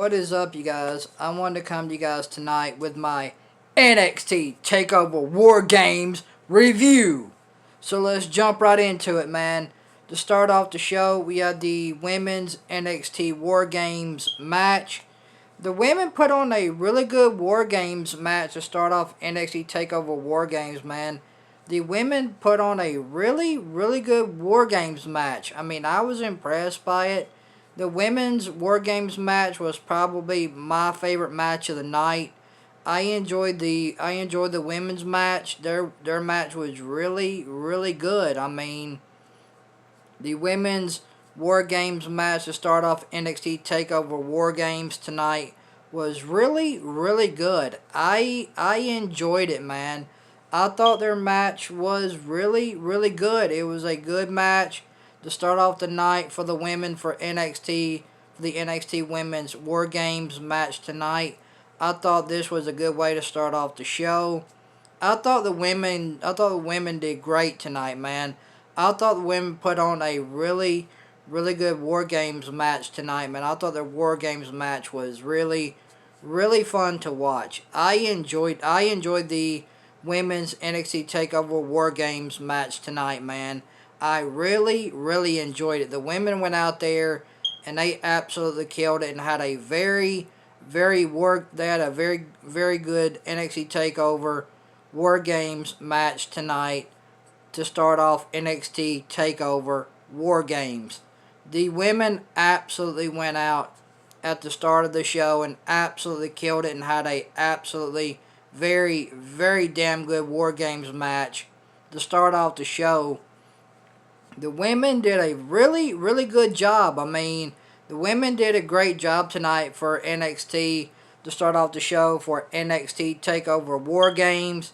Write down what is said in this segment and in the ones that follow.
What is up, you guys? I wanted to come to you guys tonight with my NXT TakeOver War Games review. So let's jump right into it, man. To start off the show, we had the women's NXT War Games match. The women put on a really good War Games match to start off NXT TakeOver War Games, man. The women put on a really good War Games match. I mean, I was impressed by it. The women's War Games match was probably my favorite match of the night. I enjoyed the women's match. Their match was really good. I mean, the women's War Games match to start off NXT TakeOver War Games tonight was really good. I enjoyed it, man. I thought their match was really good. It was a good match to start off the night for the women for NXT, for the NXT Women's War Games match tonight. I thought this was a good way to start off the show. I thought the women did great tonight, man. I thought the women put on a really good War Games match tonight, man. I thought their War Games match was really fun to watch. I enjoyed the women's NXT TakeOver War Games match tonight, man. I really enjoyed it. The women went out there and they absolutely killed it and had a very good NXT TakeOver War Games match tonight to start off NXT TakeOver War Games. The women absolutely went out at the start of the show and absolutely killed it and had a absolutely very damn good War Games match to start off the show. The women did a really good job. I mean, the women did a great job tonight for NXT to start off the show for NXT TakeOver War Games.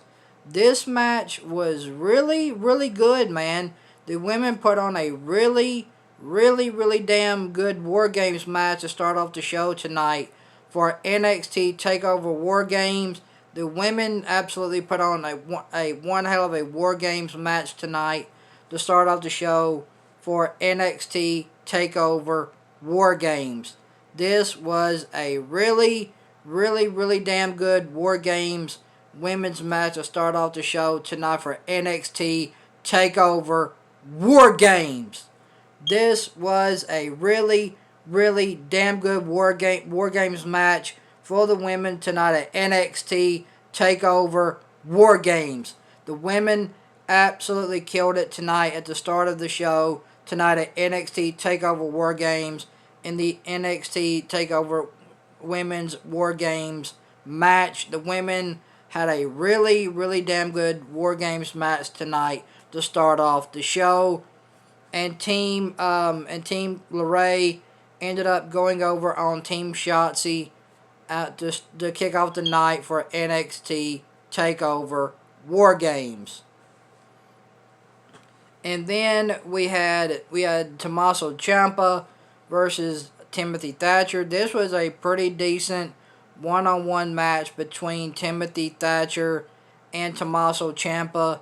This match was really good, man. The women put on a really damn good War Games match to start off the show tonight for NXT TakeOver War Games. The women absolutely put on a one hell of a War Games match tonight to start off the show for NXT TakeOver War Games. This was a really damn good War Games women's match to start off the show tonight for NXT TakeOver War Games. This was a really damn good War Games match for the women tonight at NXT TakeOver War Games. The women absolutely killed it tonight at the start of the show tonight at NXT TakeOver War Games in the NXT TakeOver Women's War Games match. The women had a really damn good War Games match tonight to start off the show. And Team Lorray ended up going over on Team Shotzi to kick off the night for NXT TakeOver War Games. And then we had Tommaso Ciampa versus Timothy Thatcher. This was a pretty decent one-on-one match between Timothy Thatcher and Tommaso Ciampa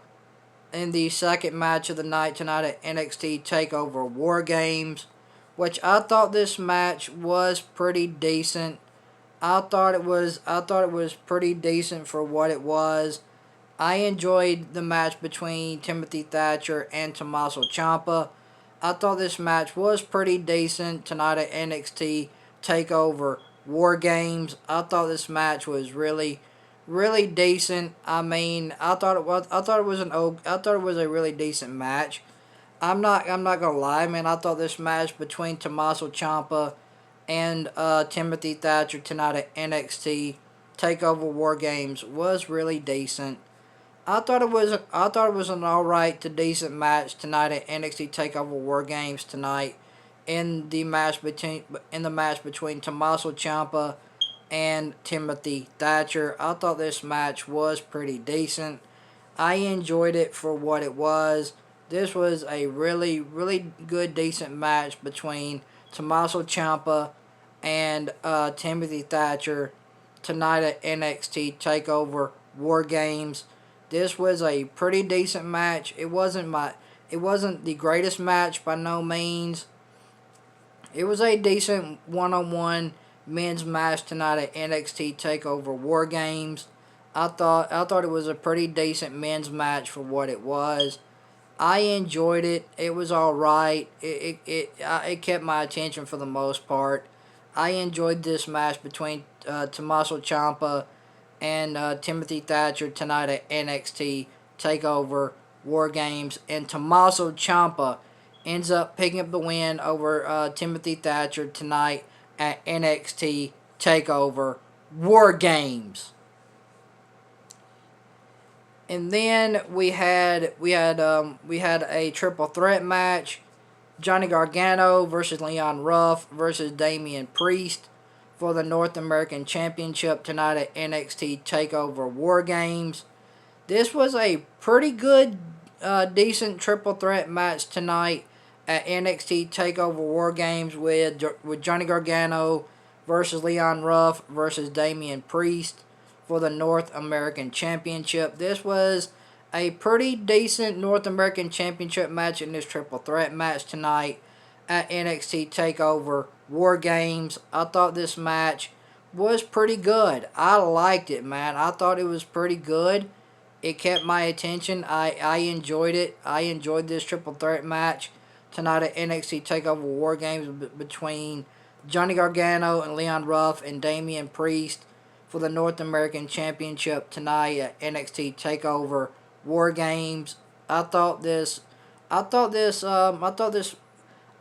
in the second match of the night tonight at NXT TakeOver War Games, which I thought this match was pretty decent. I thought it was pretty decent for what it was. I enjoyed the match between Timothy Thatcher and Tommaso Ciampa. I thought this match was pretty decent tonight at NXT TakeOver War Games. I thought this match was really decent. I mean, I thought it was a really decent match. I'm not gonna lie, man. I thought this match between Tommaso Ciampa and Timothy Thatcher tonight at NXT TakeOver War Games was really decent. I thought it was an alright to decent match tonight at NXT TakeOver War Games tonight in the match between Tommaso Ciampa and Timothy Thatcher. I thought this match was pretty decent. I enjoyed it for what it was. This was a really good decent match between Tommaso Ciampa and Timothy Thatcher tonight at NXT TakeOver War Games. This was a pretty decent match. It wasn't the greatest match by no means. It was a decent one-on-one men's match tonight at NXT Takeover War Games. I thought it was a pretty decent men's match for what it was. I enjoyed it. It was all right. It kept my attention for the most part. I enjoyed this match between Tommaso Ciampa and Timothy Thatcher tonight at NXT Takeover War Games, and Tommaso Ciampa ends up picking up the win over Timothy Thatcher tonight at NXT Takeover War Games. And then we had a triple threat match: Johnny Gargano versus Leon Ruff versus Damian Priest for the North American Championship tonight at NXT Takeover War Games. This was a pretty good, decent triple threat match tonight at NXT Takeover War Games with Johnny Gargano versus Leon Ruff versus Damian Priest for the North American Championship. This was a pretty decent North American Championship match in this triple threat match tonight at NXT Takeover War Games. I thought this match was pretty good. I liked it, man. I thought it was pretty good. It kept my attention. I enjoyed it. I enjoyed this triple threat match tonight at NXT Takeover War Games between Johnny Gargano and Leon Ruff and Damian Priest for the North American Championship tonight at NXT Takeover War Games. I thought this. I thought this. I thought this.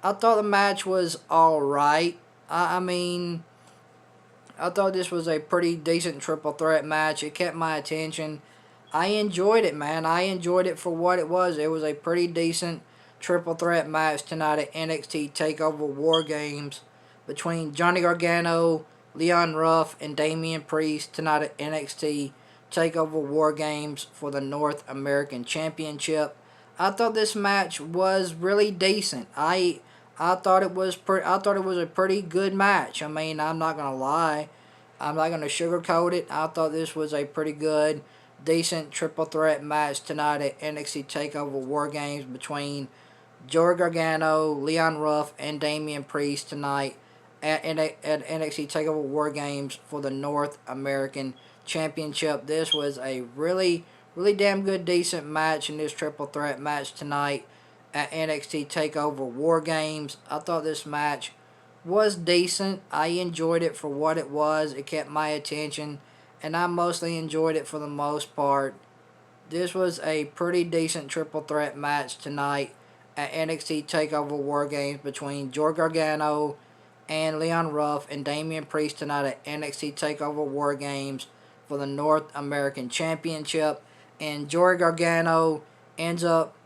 I thought the match was all right. I mean, I thought this was a pretty decent triple threat match. It kept my attention. I enjoyed it, man. I enjoyed it for what it was. It was a pretty decent triple threat match tonight at NXT Takeover War Games between Johnny Gargano, Leon Ruff, and Damian Priest tonight at NXT Takeover War Games for the North American Championship. I thought this match was really decent. I thought it was a pretty good match. I mean, I'm not gonna lie. I'm not gonna sugarcoat it. I thought this was a pretty good, decent triple threat match tonight at NXT Takeover War Games between Joey Gargano, Leon Ruff, and Damian Priest tonight at NXT Takeover War Games for the North American Championship. This was a really, really damn good, decent match in this triple threat match tonight at NXT Takeover War Games. I thought this match was decent. I enjoyed it for what it was. It kept my attention, and I mostly enjoyed it for the most part. This was a pretty decent triple threat match tonight at NXT Takeover War Games between Joey Gargano and Leon Ruff and Damian Priest tonight at NXT Takeover War Games for the North American Championship. And Joey Gargano ends up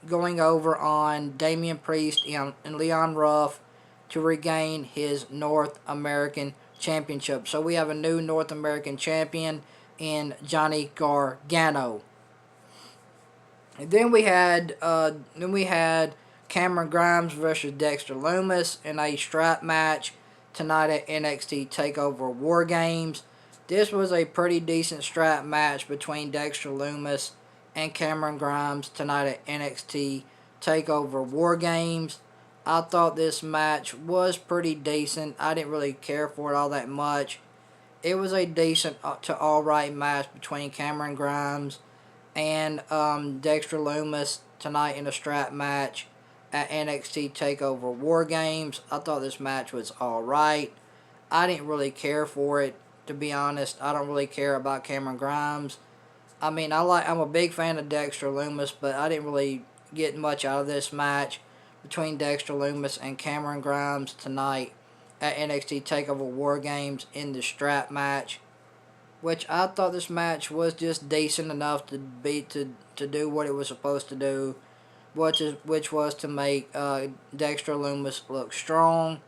going over on Damian Priest and Leon Ruff to regain his North American Championship. So we have a new North American champion in Johnny Gargano. And then we had Cameron Grimes versus Dexter Lumis in a strap match tonight at NXT Takeover War Games. This was a pretty decent strap match between Dexter Lumis and Cameron Grimes tonight at NXT Takeover War Games. I thought this match was pretty decent. I didn't really care for it all that much. It was a decent to alright match between Cameron Grimes and Dexter Lumis tonight in a strap match at NXT Takeover War Games. I thought this match was alright. I didn't really care for it, to be honest. I don't really care about Cameron Grimes. I mean, I'm a big fan of Dexter Lumis, but I didn't really get much out of this match between Dexter Lumis and Cameron Grimes tonight at NXT Takeover War Games in the strap match, which I thought this match was just decent enough to do what it was supposed to do, which was to make Dexter Lumis look strong.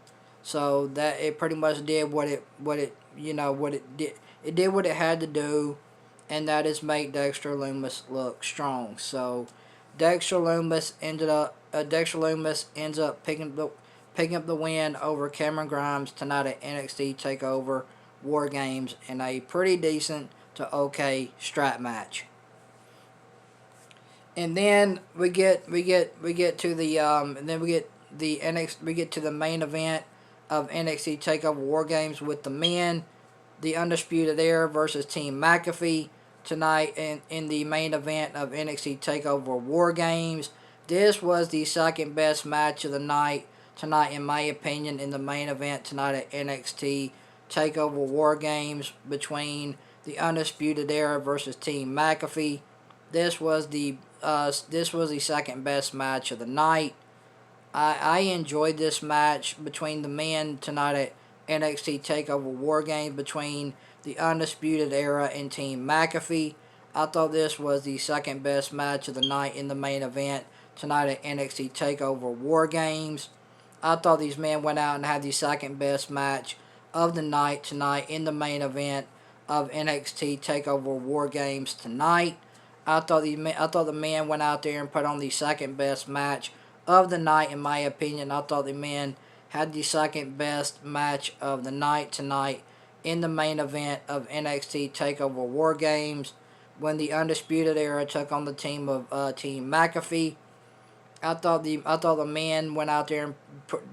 So that it pretty much did what it did. It did what it had to do, and that is make Dexter Lumis look strong. So Dexter Lumis ends up picking up the win over Cameron Grimes tonight at NXT Takeover War Games in a pretty decent to okay strap match. And then we get to the main event of NXT TakeOver War Games with the men, the Undisputed Era versus Team McAfee tonight in the main event of NXT TakeOver War Games. This was the second best match of the night tonight, in my opinion, in the main event tonight at NXT TakeOver War Games between the Undisputed Era versus Team McAfee. This was the second best match of the night. I enjoyed this match between the men tonight at NXT TakeOver War Games between the Undisputed Era and Team McAfee. I thought this was the second best match of the night in the main event tonight at NXT TakeOver War Games. I thought these men went out and had the second best match of the night tonight in the main event of NXT TakeOver War Games tonight. I thought the men went out there and put on the second best match of the night, in my opinion. I thought the men had the second best match of the night tonight in the main event of NXT TakeOver War Games when the Undisputed Era took on the team of Team McAfee. I thought the men went out there and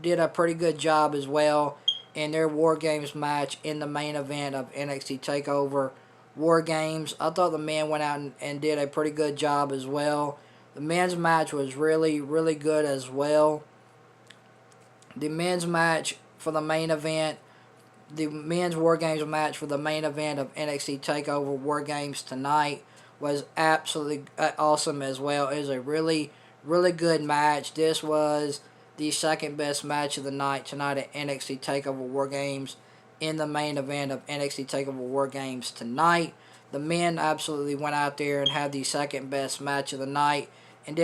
did a pretty good job as well in their War Games match in the main event of NXT TakeOver War Games. I thought the men went out and did a pretty good job as well. The men's match was really, really good as well. The men's match for the main event, the men's War Games match for the main event of NXT TakeOver War Games tonight was absolutely awesome as well. It was a really, really good match. This was the second best match of the night tonight at NXT TakeOver War Games in the main event of NXT TakeOver War Games tonight. The men absolutely went out there and had the second best match of the night and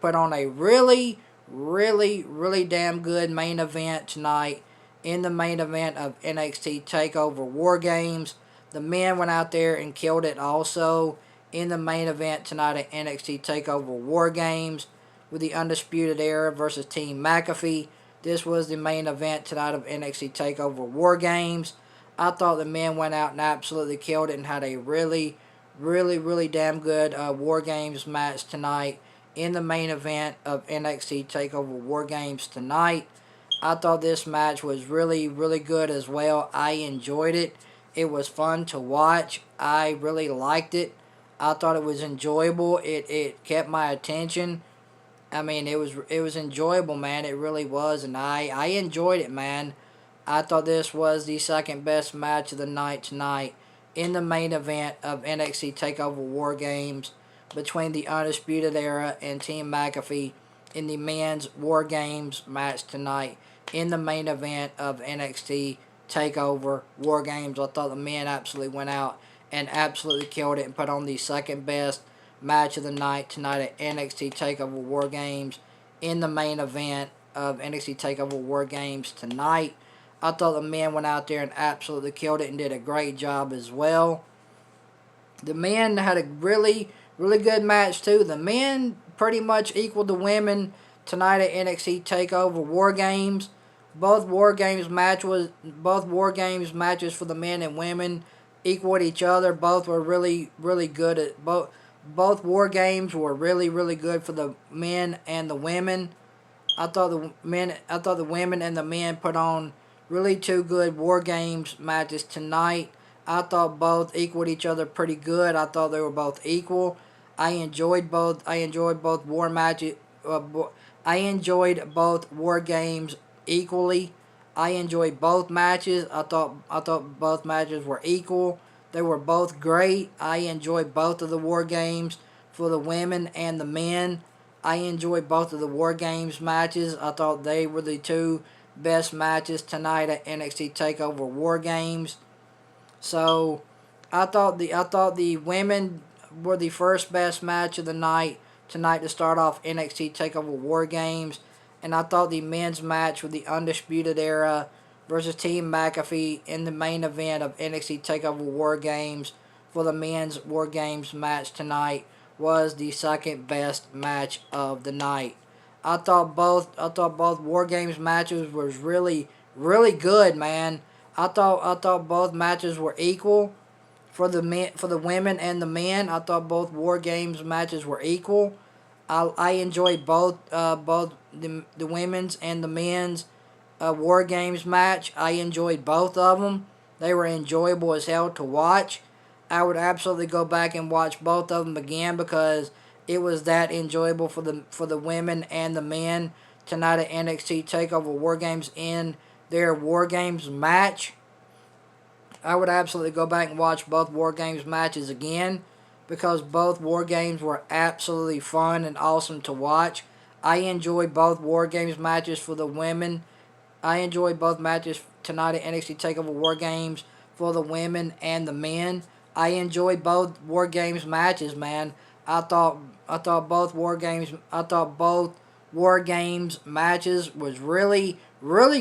put on a really, really, really damn good main event tonight in the main event of NXT TakeOver War Games. The men went out there and killed it also in the main event tonight at NXT TakeOver War Games with the Undisputed Era versus Team McAfee. This was the main event tonight of NXT TakeOver War Games. I thought the men went out and absolutely killed it and had a really, really, really damn good War Games match tonight in the main event of NXT TakeOver War Games tonight. I thought this match was really, really good as well. I enjoyed it. It was fun to watch. I really liked it. I thought it was enjoyable. It kept my attention. I mean, it was enjoyable, man. It really was, and I enjoyed it, man. I thought this was the second best match of the night tonight in the main event of NXT TakeOver War Games between the Undisputed Era and Team McAfee in the men's War Games match tonight in the main event of NXT TakeOver War Games. I thought the men absolutely went out and absolutely killed it and put on the second best match of the night tonight at NXT TakeOver War Games in the main event of NXT TakeOver War Games tonight. I thought the men went out there and absolutely killed it and did a great job as well. The men had a really, really good match too. The men pretty much equaled the women tonight at NXT TakeOver War Games. Both War Games matches for the men and women equaled each other. Both were really, really good at both War Games were really, really good for the men and the women. I thought the women and the men put on really two good War Games matches tonight. I thought both equaled each other pretty good. I thought they were both equal. I enjoyed both war matches. I enjoyed both War Games equally. I enjoyed both matches. I thought both matches were equal. They were both great. I enjoyed both of the War Games for the women and the men. I enjoyed both of the War Games matches. I thought they were the two best matches tonight at NXT TakeOver War Games. So I thought the women were the first best match of the night tonight to start off NXT TakeOver War Games, and I thought the men's match with the Undisputed Era versus Team McAfee in the main event of NXT TakeOver War Games for the men's War Games match tonight was the second best match of the night. I thought both War Games matches was really, really good, man. I thought both matches were equal for the women and the men. I thought both War Games matches were equal. I enjoyed both the women's and the men's War Games match. I enjoyed both of them. They were enjoyable as hell to watch. I would absolutely go back and watch both of them again because it was that enjoyable for the women and the men tonight at NXT Takeover War Games in their War Games match. I would absolutely go back and watch both War Games matches again because both War Games were absolutely fun and awesome to watch. I enjoyed both War Games matches for the women. I enjoyed both matches tonight at NXT TakeOver War Games for the women and the men. I enjoyed both War Games matches, man. I thought both War Games matches was really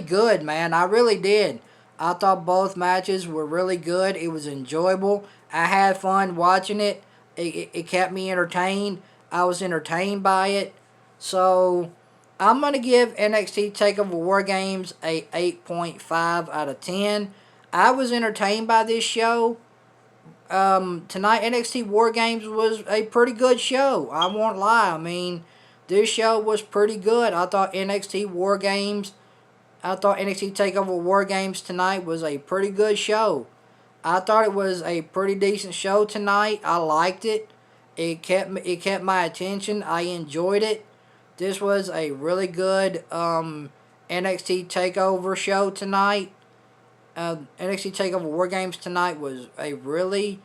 good, man. I really did. I thought both matches were really good. It was enjoyable. I had fun watching it. It kept me entertained. I was entertained by it. So I'm going to give NXT TakeOver War Games a 8.5 out of 10. I was entertained by this show. Tonight NXT War Games was a pretty good show. I won't lie. I mean, this show was pretty good. I thought NXT TakeOver War Games tonight was a pretty good show. I thought it was a pretty decent show tonight. I liked it. It kept my attention. I enjoyed it. This was a really good NXT TakeOver show tonight. NXT TakeOver War Games tonight was a really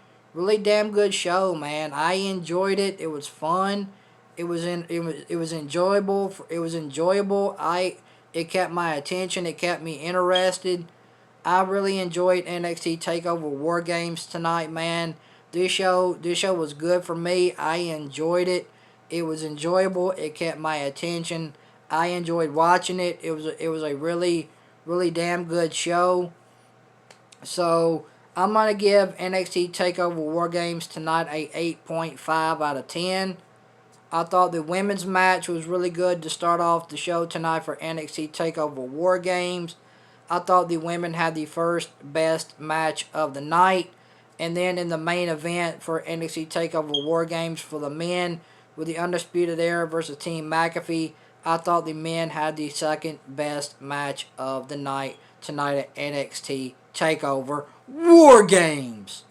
damn good show, man. I enjoyed it. It was fun. It was enjoyable. It was enjoyable. It kept my attention. It kept me interested. I really enjoyed NXT TakeOver War Games tonight, man. This show was good for me. I enjoyed it. It was enjoyable. It kept my attention. I enjoyed watching it. It was a really damn good show. So I'm gonna give NXT TakeOver War Games tonight a 8.5 out of 10. I thought the women's match was really good to start off the show tonight for NXT TakeOver War Games. I thought the women had the first best match of the night. And then in the main event for NXT TakeOver War Games for the men with the Undisputed Era versus Team McAfee, I thought the men had the second best match of the night tonight at NXT TakeOver War Games.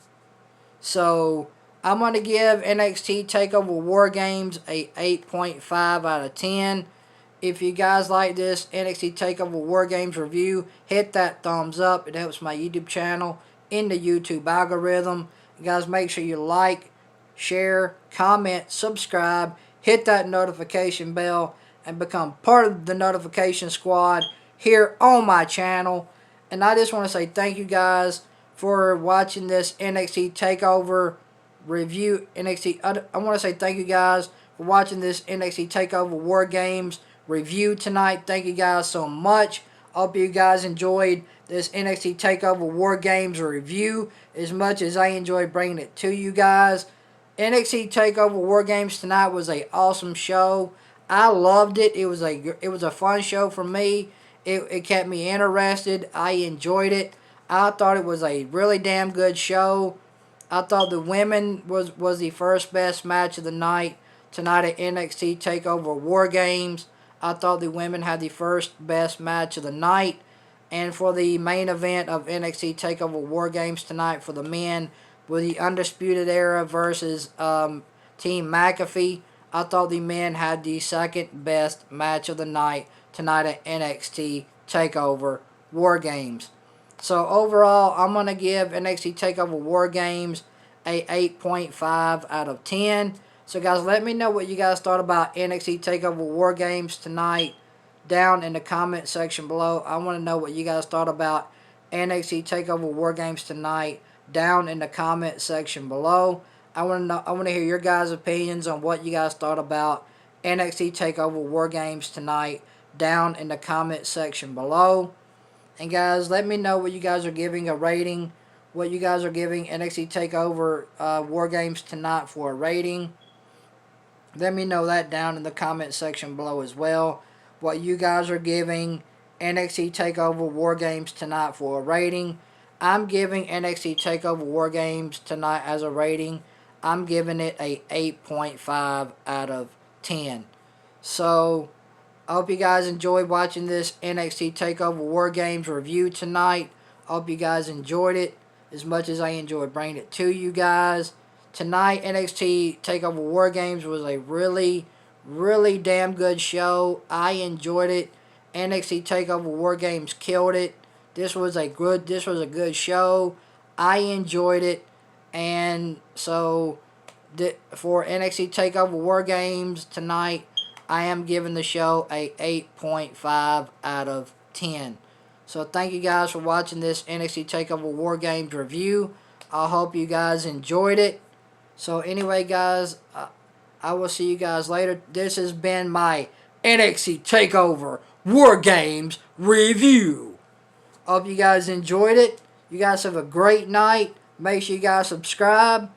So I'm going to give NXT TakeOver War Games a 8.5 out of 10. If you guys like this NXT TakeOver War Games review, hit that thumbs up. It helps my YouTube channel in the YouTube algorithm. You guys make sure you like, share, comment, subscribe, hit that notification bell, and become part of the notification squad here on my channel. And I just want to say thank you guys for watching this NXT TakeOver review. I want to say thank you guys for watching this NXT TakeOver War Games review tonight. Thank you guys so much. I hope you guys enjoyed this NXT TakeOver War Games review as much as I enjoyed bringing it to you guys. NXT TakeOver War Games tonight was an awesome show. I loved it. It was a fun show for me. It kept me interested. I enjoyed it. I thought it was a really damn good show. I thought the women was the first best match of the night tonight at NXT TakeOver War Games. I thought the women had the first best match of the night. And for the main event of NXT TakeOver War Games tonight for the men with the Undisputed Era versus Team McAfee, I thought the men had the second best match of the night tonight at NXT TakeOver War Games. So overall, I'm going to give NXT TakeOver War Games a 8.5 out of 10. So guys, let me know what you guys thought about NXT TakeOver War Games tonight down in the comment section below. I want to know what you guys thought about NXT TakeOver War Games tonight down in the comment section below. I want to hear your guys' opinions on what you guys thought about NXT TakeOver War Games tonight down in the comment section below. And guys, let me know what you guys are giving a rating, what you guys are giving NXT TakeOver War Games tonight for a rating. Let me know that down in the comment section below as well. What you guys are giving NXT TakeOver War Games tonight for a rating. I'm giving NXT TakeOver War Games tonight as a rating. I'm giving it a 8.5 out of 10. So, I hope you guys enjoyed watching this NXT TakeOver War Games review tonight. I hope you guys enjoyed it as much as I enjoyed bringing it to you guys. Tonight, NXT TakeOver War Games was a really, really damn good show. I enjoyed it. NXT TakeOver War Games killed it. This was a good show. I enjoyed it. And so for NXT TakeOver War Games tonight, I am giving the show a 8.5 out of 10. So thank you guys for watching this NXT TakeOver War Games review. I hope you guys enjoyed it. So anyway, guys, I will see you guys later. This has been my NXT TakeOver War Games review. Hope you guys enjoyed it. You guys have a great night. Make sure you guys subscribe.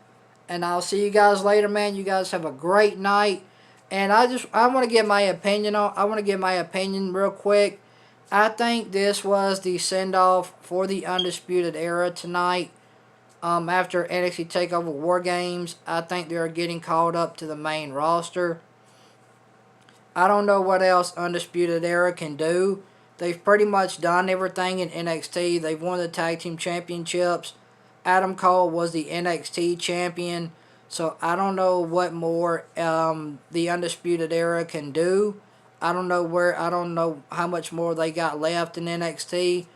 And I'll see you guys later, man. You guys have a great night. And I want to give my opinion real quick. I think this was the send-off for the Undisputed Era tonight. After NXT TakeOver War Games, I think they're getting called up to the main roster. I don't know what else Undisputed Era can do. They've pretty much done everything in NXT. They've won the Tag Team Championships. Adam Cole was the NXT champion. So I don't know what more the Undisputed Era can do. I don't know how much more they got left in NXT.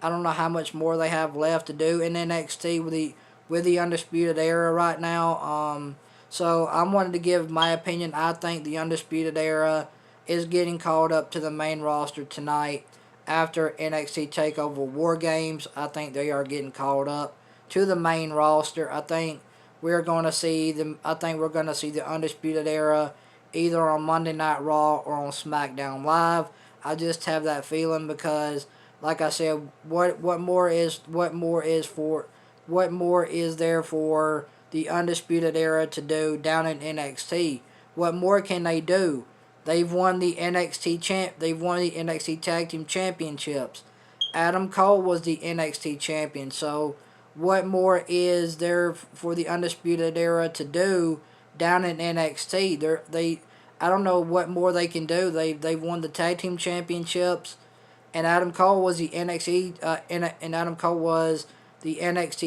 I don't know how much more they have left to do in NXT with the Undisputed Era right now. So I wanted to give my opinion. I think the Undisputed Era is getting called up to the main roster tonight after NXT TakeOver War Games. I think they are getting called up to the main roster. I think we're going to see the Undisputed Era either on Monday Night Raw or on SmackDown Live. I just have that feeling because, like I said, what more is there for the Undisputed Era to do down in NXT? What more can they do? They've won the NXT Tag Team Championships. Adam Cole was the NXT champion. So what more is there for the Undisputed Era to do down in NXT? I don't know what more they can do. They've won the Tag Team Championships, and Adam Cole was the NXT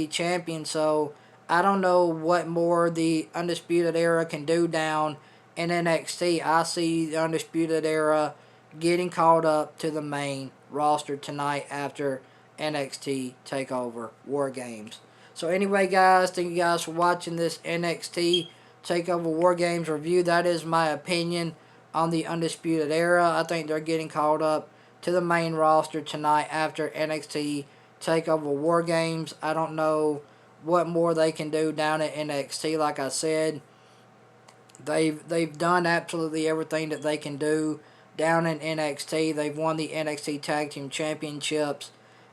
champion. So I don't know what more the Undisputed Era can do down in NXT. I see the Undisputed Era getting called up to the main roster tonight after NXT TakeOver War Games. So anyway, guys, thank you guys for watching this NXT TakeOver War Games review. That is my opinion on the Undisputed Era. I think they're getting called up to the main roster tonight after NXT TakeOver War Games. I don't know what more they can do down at NXT. Like I said, they've done absolutely everything that they can do down in NXT. They've won the NXT Tag Team Championships,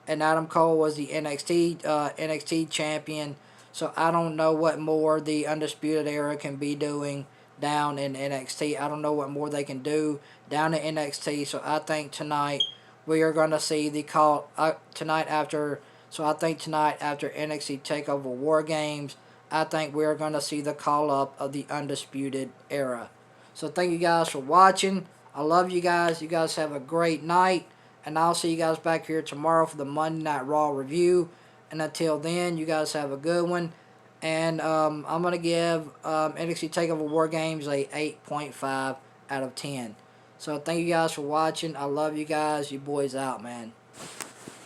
and Adam Cole was the NXT champion. So I don't know what more the Undisputed Era can be doing down in NXT. I don't know what more they can do down in NXT. So I think tonight we are going to see the call tonight after. So I think tonight after NXT TakeOver War Games, I think we are going to see the call up of the Undisputed Era. So thank you guys for watching. I love you guys. You guys have a great night. And I'll see you guys back here tomorrow for the Monday Night Raw review. And until then, you guys have a good one. And I'm going to give NXT TakeOver War Games a 8.5 out of 10. So thank you guys for watching. I love you guys. You boys out, man.